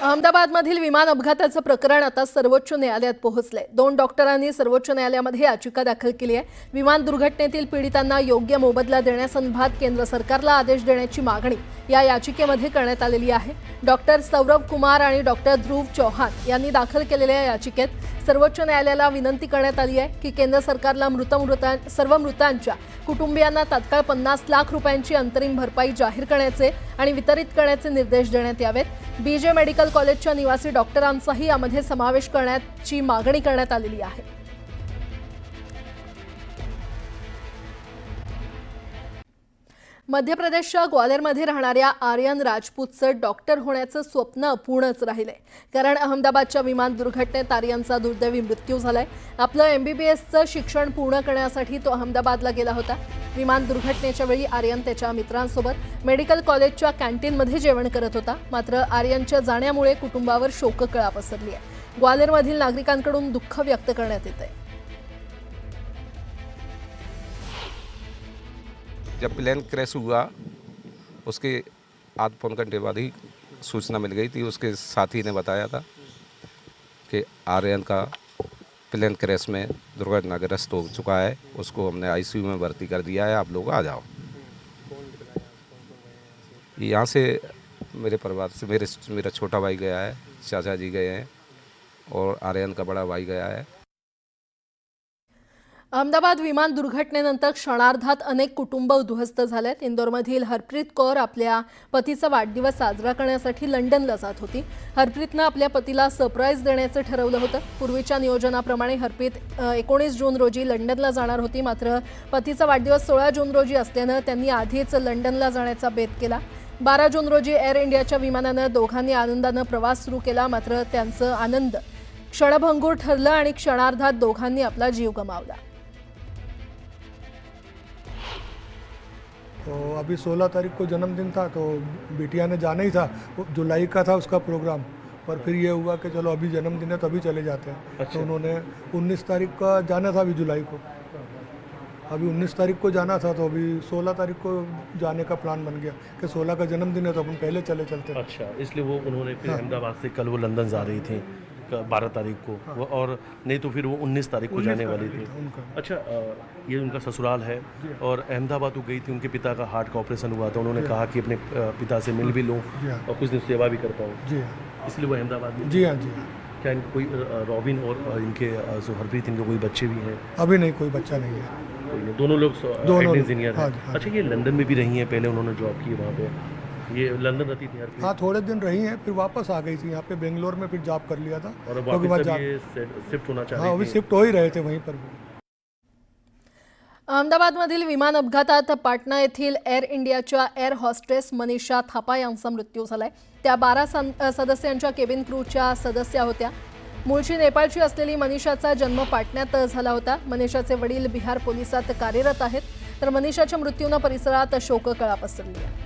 अहमदाबादमधील विमान अपघाताचं प्रकरण आता सर्वोच्च न्यायालयात पोहोचलंय। 2 डॉक्टरांनी सर्वोच्च न्यायालयामध्ये याचिका दाखल केली आहे। विमान दुर्घटनेतील पीडितांना योग्य मोबदला देण्यासंदर्भात केंद्र सरकारला आदेश देण्याची मागणी या याचिकेमध्ये करण्यात आलेली आहे। डॉक्टर सौरव कुमार आणि डॉक्टर ध्रुव चौहान यांनी दाखल केलेल्या याचिकेत सर्वोच्च न्यायालयाला विनंती करण्यात आली आहे की केंद्र सरकारला सर्व मृतांच्या कुटुंबियांना तात्काळ 50 लाख रुपयांची अंतरिम भरपाई जाहीर करण्याचे आणि वितरित करण्याचे निर्देश देण्यात यावेत। बीजे मेडिकल कॉलेजच्या निवासी डॉक्टरांचाही यामध्ये समावेश करण्याची मागणी करण्यात आलेली आहे। मध्य प्रदेशच्या ग्वालेरमध्ये राहणाऱ्या आर्यन राजपूतचं डॉक्टर होण्याचं स्वप्न अपूर्णच राहिलंय, कारण अहमदाबादच्या विमान दुर्घटनेत आर्यनचा दुर्दैवी मृत्यू झालाय। आपलं MBBSचं शिक्षण पूर्ण करण्यासाठी तो अहमदाबादला गेला होता। विमान दुर्घटनेच्या वेळी आर्यन त्याच्या मित्रांसोबत मेडिकल कॉलेजच्या कॅन्टीनमध्ये जेवण करत होता। मात्र आर्यनच्या जाण्यामुळे कुटुंबावर शोककळा पसरली आहे। ग्वालेरमधील नागरिकांकडून दुःख व्यक्त करण्यात येत आहे। जब प्लेन क्रैश हुआ उसके आध पौन घंटे बाद ही सूचना मिल गई थी। उसके साथी ने बताया था कि आर्यन का प्लेन क्रैश में दुर्घटनाग्रस्त हो चुका है, उसको हमने ICU में भर्ती कर दिया है, आप लोग आ जाओ। यहाँ से मेरे परिवार से मेरा छोटा भाई गया है, चाचा जी गए हैं और आर्यन का बड़ा भाई गया है। अहमदाबाद विमान दुर्घटनेनंतर क्षणार्धात अनेक कुटुंब उद्ध्वस्त झालेत। इंदोरमधील हरप्रीत कौर आपल्या पतीचा वाढदिवस साजरा करण्यासाठी लंडनला जात होती। हरप्रीतनं आपल्या पतीला सरप्राईज देण्याचं ठरवलं होतं। पूर्वीच्या नियोजनाप्रमाणे हरप्रीत 19 जून रोजी लंडनला जाणार होती, मात्र पतीचा वाढदिवस 16 जून रोजी असल्यानं त्यांनी आधीच लंडनला जाण्याचा बेत केला। 12 जून रोजी एअर इंडियाच्या विमानानं दोघांनी आनंदानं प्रवास सुरू केला, मात्र त्यांचं आनंद क्षणभंगूर ठरलं आणि क्षणार्धात दोघांनी आपला जीव गमावला। तो अभी 16 तारीख को जन्मदिन था, तो बिटिया ने जाना ही था, जुलाई का था उसका प्रोग्राम, पर फिर ये हुआ कि चलो अभी जन्मदिन है तो अभी चले जाते हैं। अच्छा। तो उन्होंने 19 तारीख का जाना था, अभी जुलाई को, अभी 19 तारीख को जाना था, तो अभी 16 तारीख को जाने का प्लान बन गया कि 16 का जन्मदिन है तो अपन पहले चलते हैं। अच्छा, इसलिए वो उन्होंने फिर अहमदाबाद से कल वो लंदन जा रही थी 12 तारीख को। वो और नहीं तो फिर वो 19 तारीख को जाने वाली थी। अच्छा, ये उनका ससुराल है और अहमदाबाद वो गई थी, उनके पिता का हार्ट का ऑपरेशन हुआ था। उन्होंने कहा कि अपने पिता से मिल भी लूँ और कुछ दिन सेवा भी कर पाऊँ, इसलिए वो अहमदाबाद में। जी हाँ, जी हाँ। क्या इनको कोई रॉबिन और इनके जो हरप्रीत, इनके कोई बच्चे भी हैं? अभी नहीं, कोई बच्चा नहीं है। दोनों लोग इंजीनियर हैं। हाँ। अच्छा, ये लंदन में भी रही हैं, पहले उन्होंने जॉब की वहाँ पे, ये लंदन रहती थी हरप्रीत? हाँ, थोड़े दिन रही हैं, फिर वापस आ गई थी यहाँ पे बेंगलोर में, फिर जॉब कर लिया था और वापस ये शिफ्ट होना चाह रही थी। हाँ, अभी शिफ्ट हो ही रहे थे वहीं पर भी। अहमदाबादमधील विमान अपघातात पाटणा येथील एअर इंडियाच्या एअर हॉस्टेस मनीषा थापा यांचा मृत्यू झालाय। त्या 12 सदस्यांच्या केबिन क्रूच्या सदस्या होत्या। मूळची नेपाळची असलेली मनीषाचा जन्म पाटण्यात झाला होता। मनीषाचे वडील बिहार पोलिसात कार्यरत आहेत, तर मनीषाच्या मृत्यूनं परिसरात शोककळा पसरली आहे।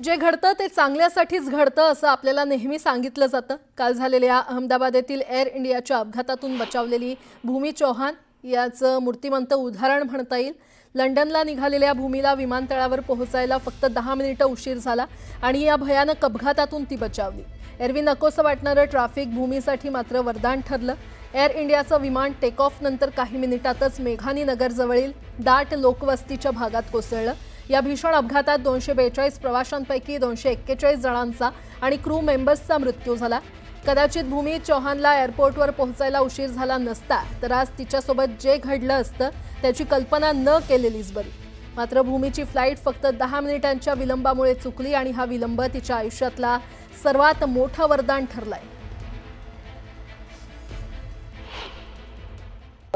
जे घडतं ते चांगल्यासाठीच घडतं असं आपल्याला नेहमी सांगितलं जातं। काल झालेल्या अहमदाबाद येथील एअर इंडियाच्या अपघातातून बचावलेली भूमी चौहान याचं मूर्तिमंत उदाहरण म्हणता येईल। लंडनला निघालेल्या भूमीला विमानतळावर पोहोचायला फक्त 10 मिनिटं उशीर झाला आणि या भयानक अपघातातून ती बचावली। एरवी नकोसं वाटणारं ट्रॅफिक भूमीसाठी मात्र वरदान ठरलं। एअर इंडियाचं विमान टेक ऑफ नंतर काही मिनिटातच मेघानी नगरजवळील दाट लोकवस्तीच्या भागात कोसळलं। या भीषण अपघातात 242 प्रवाशांपैकी 241 जणांचा आणि क्रू मेंबर्सचा मृत्यू झाला। कदाचित भूमी चौहानला एअरपोर्टवर पोहोचायला उशीर झाला नसता तर आज तिच्यासोबत जे घडलं असतं त्याची कल्पना न केलेलीच बरी। मात्र भूमीची फ्लाईट फक्त 10 मिनिटांच्या विलंबामुळे चुकली आणि हा विलंब तिच्या आयुष्यातला सर्वात मोठं वरदान ठरलंय।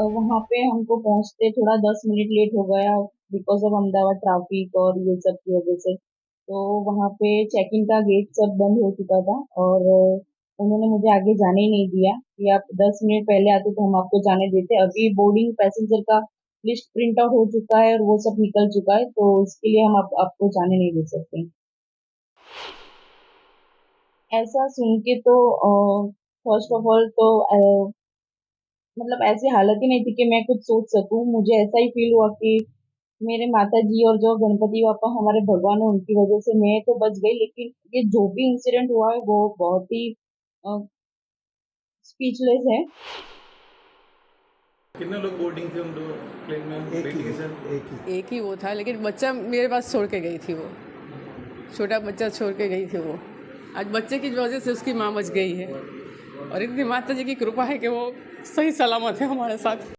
वहाँ पे हमको पहुँचते थोड़ा 10 मिनट लेट हो गया बिकॉज ऑफ अहमदाबाद ट्रैफिक और ये सब की वजह से। तो वहाँ पे चेक इन का गेट सब बंद हो चुका था और उन्होंने मुझे आगे जाने ही नहीं दिया कि आप 10 मिनट पहले आते तो हम आपको जाने देते। अभी बोर्डिंग पैसेंजर का लिस्ट प्रिंट आउट हो चुका है और वो सब निकल चुका है, तो इसके लिए हम आपको जाने नहीं दे सकते। ऐसा सुन के तो फर्स्ट ऑफ ऑल तो मतलब ऐसी हालत ही नहीं थी कि मैं कुछ सोच सकूं। मुझे ऐसा ही फील हुआ कि मेरे माता जी और जो गणपति बापा हमारे भगवान है उनकी वजह से मैं तो बच गई, लेकिन ये जो भी इंसिडेंट हुआ है वो बहुत ही स्पीचलेस है। कितने लोग बोर्डिंग थे उन दो प्लेन में? बेटी के साथ एक ही वो था, लेकिन बच्चा मेरे पास छोड़ के गई थी। वो छोटा बच्चा छोड़ के गई थी। वो आज बच्चे की वजह से उसकी माँ बच गई है, और इतनी माता जी की कृपा है कि वो सही सलामत है हमारे साथ।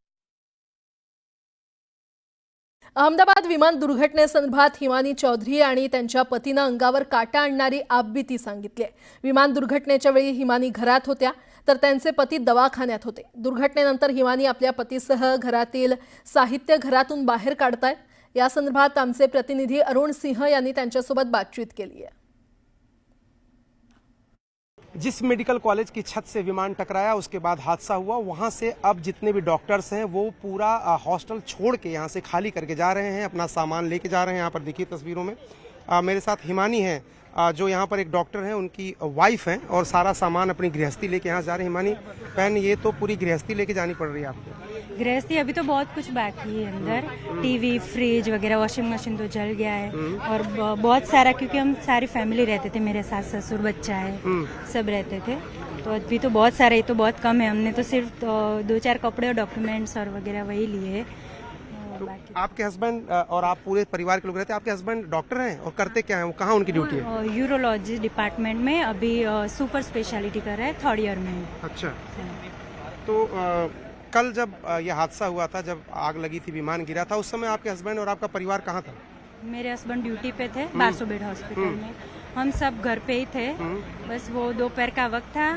अहमदाबाद विमान दुर्घटनेसंदर्भात हिमानी चौधरी आणि त्यांच्या पतीनं अंगावर काटा आणणारी आपबीती सांगितली आहे. विमान दुर्घटनेच्या वेळी हिमानी घरात होत्या, तर त्यांचे पती दवाखान्यात होते. दुर्घटनेनंतर हिमानी आपल्या पतीसह घरातील साहित्य घरातून बाहेर काढतायत. या संदर्भात आमचे प्रतिनिधी अरुण सिंह यांनी त्यांच्यासोबत बातचीत केली आहे. जिस मेडिकल कॉलेज की छत से विमान टकराया उसके बाद हादसा हुआ, वहां से अब जितने भी डॉक्टर्स हैं वो पूरा हॉस्टल छोड़ के यहाँ से खाली करके जा रहे हैं, अपना सामान लेके जा रहे हैं. यहाँ पर देखिए तस्वीरों में मेरे साथ हिमानी हैं, जो यहाँ पर एक डॉक्टर हैं, उनकी वाइफ हैं, और सारा सामान अपनी गृहस्थी लेके यहाँ जा रहे हैं. हिमानी बहन, ये तो पूरी गृहस्थी लेके जानी पड़ रही है आपको? गृहस्थी अभी तो बहुत कुछ बाकी है अंदर, टीवी, फ्रिज वगैरह, वॉशिंग मशीन तो जल गया है, और बहुत सारा, क्योंकि हम सारी फैमिली रहते थे, मेरे सास ससुर बच्चा है, सब रहते थे, तो अभी तो बहुत सारा, ये तो बहुत कम है. हमने तो सिर्फ 2-4 कपड़े और डॉक्यूमेंट्स और वगैरह वही लिए. बाकी आपके हस्बैंड और आप पूरे परिवार के लोग रहते हैं. आपके हस्बैंड डॉक्टर हैं और करते क्या हैं, वो कहाँ उनकी ड्यूटी है? यूरोलॉजी डिपार्टमेंट में अभी सुपर स्पेशलिटी कर रहे हैं, 3rd ईयर में. अच्छा, तो कल जब यह हादसा हुआ था, जब आग लगी थी, विमान गिरा था, उस समय आपके हस्बैंड और आपका परिवार कहाँ था? मेरे हस्बैंड ड्यूटी पे थे 1200 बेड हॉस्पिटल में, हम सब घर पे ही थे. बस वो दोपहर का वक्त था,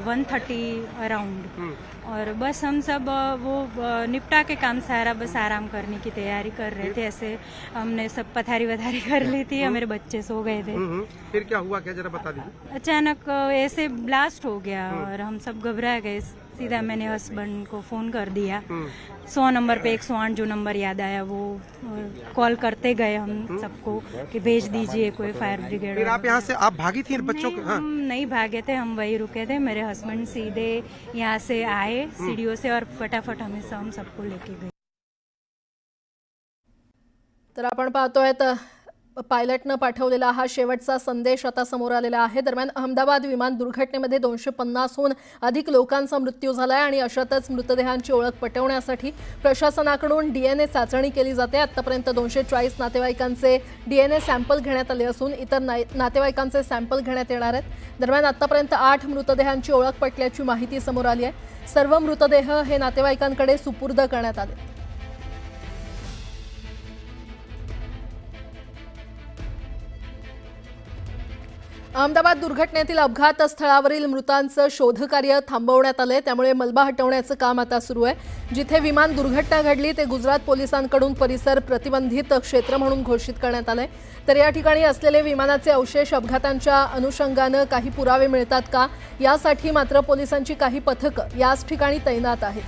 1:30 अराउंड, और बस हम सब वो निपटा के काम सारा, बस आराम करने की तैयारी कर रहे थे. ऐसे हमने सब पथारी वथारी कर ली थी, मेरे बच्चे सो गए थे. फिर क्या हुआ, क्या जरा बता दीजिए. अचानक ऐसे ब्लास्ट हो गया और हम सब घबरा गए. सीधा मैंने हस्बैंड को फ़ोन कर दिया, 100 नंबर पे 108 जो नंबर याद आया वो कॉल करते गए हम सबको कि भेज दीजिए कोई फायर ब्रिगेड. फिर आप यहाँ से आप भागी थी बच्चों के? हम नहीं भागे थे, हम वही रुके थे. मेरे हस्बैंड सीधे यहाँ से आए सीढ़ियों से और फटाफट हम सबको लेके गए. तर आपण पाहतोय पायलटनं पाठवलेला हा शेवटचा संदेश आता समोर आलेला आहे. दरम्यान अहमदाबाद विमान दुर्घटनेमध्ये 250हून अधिक लोकांचा मृत्यू झालाय आणि अशातच मृतदेहांची ओळख पटवण्यासाठी प्रशासनाकडून डीएनए चाचणी केली जाते. आतापर्यंत 240 नातेवाईकांचे डीएनए सॅम्पल घेण्यात आले असून इतर नातेवाईकांचे सॅम्पल घेण्यात येणार आहेत. दरम्यान आतापर्यंत 8 मृतदेहांची ओळख पटल्याची माहिती समोर आली आहे. सर्व मृतदेह हे नातेवाईकांकडे सुपूर्द करण्यात आले. अहमदाबाद दुर्घटनेतील अपघात स्थळावरील मृतांचं शोधकार्य थांबवण्यात आलंय. त्यामुळे मलबा हटवण्याचं काम आता सुरू आहे. जिथे विमान दुर्घटना घडली ते गुजरात पोलिसांकडून परिसर प्रतिबंधित क्षेत्र म्हणून घोषित करण्यात आलंय. तर या ठिकाणी असलेले विमानाचे अवशेष अपघातांच्या अनुषंगानं काही पुरावे मिळतात का, यासाठी मात्र पोलिसांची काही पथकं याच ठिकाणी तैनात आहेत.